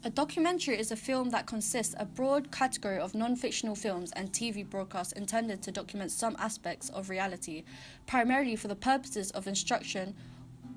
A documentary is a film that consists a broad category of non-fictional films and TV broadcasts intended to document some aspects of reality, primarily for the purposes of instruction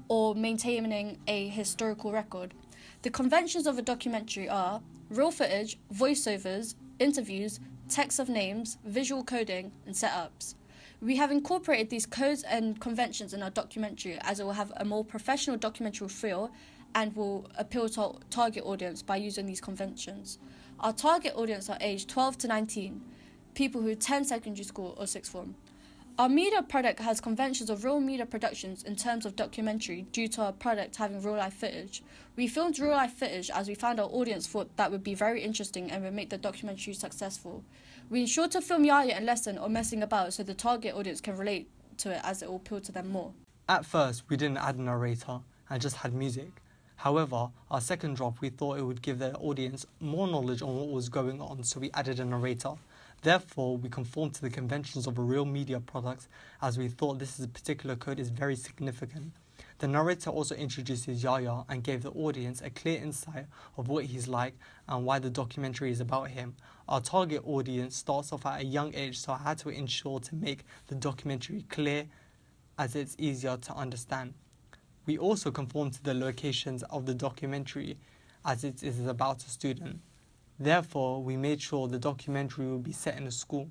or maintaining a historical record. The conventions of a documentary are real footage, voiceovers, interviews, text of names, visual coding, and setups. We have incorporated these codes and conventions in our documentary as it will have a more professional documentary feel and will appeal to our target audience by using these conventions. Our target audience are aged 12 to 19, people who attend secondary school or sixth form. Our media product has conventions of real media productions in terms of documentary due to our product having real-life footage. We filmed real-life footage as we found our audience thought that would be very interesting and would make the documentary successful. We ensured to film Yaya and Lesson or messing about so the target audience can relate to it as it will appeal to them more. At first, we didn't add a narrator and just had music. However, our second drop, we thought it would give the audience more knowledge on what was going on, so we added a narrator. Therefore, we conformed to the conventions of a real media product as we thought this particular code is very significant. The narrator also introduces Yaya and gave the audience a clear insight of what he's like and why the documentary is about him. Our target audience starts off at a young age, so I had to ensure to make the documentary clear as it's easier to understand. We also conformed to the locations of the documentary as it is about a student. Therefore, we made sure the documentary would be set in a school.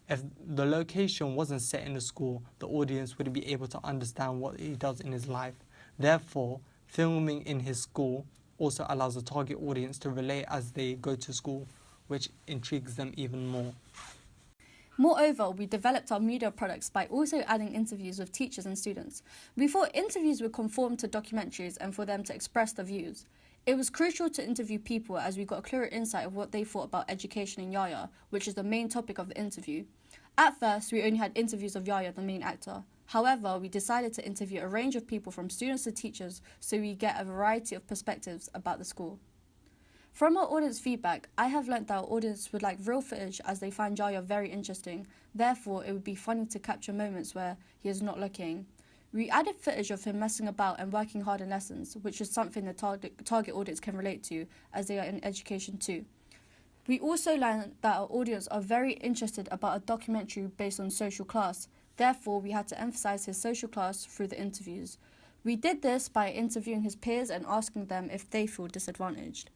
If the location wasn't set in a school, the audience wouldn't be able to understand what he does in his life. Therefore, filming in his school also allows the target audience to relate as they go to school, which intrigues them even more. Moreover, we developed our media products by also adding interviews with teachers and students. We thought interviews would conform to documentaries and for them to express their views. It was crucial to interview people as we got a clearer insight of what they thought about education in Yaya, which is the main topic of the interview. At first, we only had interviews of Yaya, the main actor. However, we decided to interview a range of people from students to teachers so we get a variety of perspectives about the school. From our audience feedback, I have learnt that our audience would like real footage as they find Yaya very interesting. Therefore, it would be funny to capture moments where he is not looking. We added footage of him messing about and working hard in lessons, which is something the target audience can relate to as they are in education too. We also learned that our audience are very interested about a documentary based on social class. Therefore, we had to emphasize his social class through the interviews. We did this by interviewing his peers and asking them if they feel disadvantaged.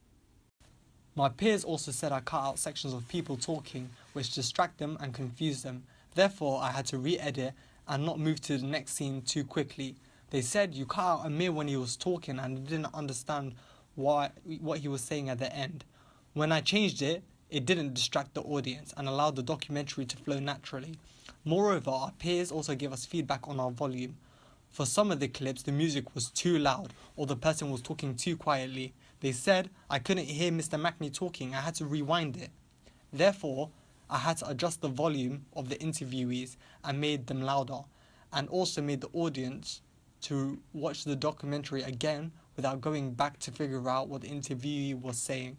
My peers also said I cut out sections of people talking which distract them and confuse them. Therefore, I had to re-edit and not move to the next scene too quickly. They said you cut out Amir when he was talking and didn't understand what he was saying at the end. When I changed it, it didn't distract the audience and allowed the documentary to flow naturally. Moreover, our peers also gave us feedback on our volume. For some of the clips, the music was too loud or the person was talking too quietly. They said I couldn't hear Mr. Makni talking, I had to rewind it. Therefore, I had to adjust the volume of the interviewees and made them louder, and also made the audience to watch the documentary again without going back to figure out what the interviewee was saying.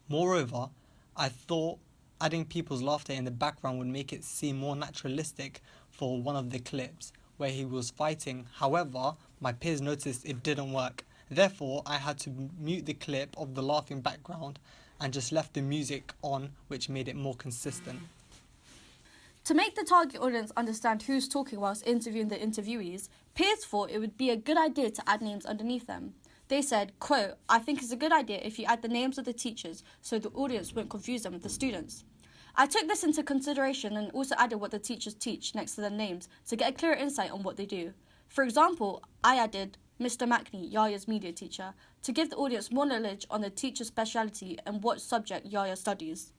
Moreover, I thought adding people's laughter in the background would make it seem more naturalistic for one of the clips where he was fighting. However, my peers noticed it didn't work. Therefore, I had to mute the clip of the laughing background and just left the music on, which made it more consistent. To make the target audience understand who's talking whilst interviewing the interviewees, peers thought it would be a good idea to add names underneath them. They said, quote, "I think it's a good idea if you add the names of the teachers so the audience won't confuse them with the students." I took this into consideration and also added what the teachers teach next to their names to get a clearer insight on what they do. For example, I added Mr. Makni, Yaya's media teacher, to give the audience more knowledge on the teacher's speciality and what subject Yaya studies.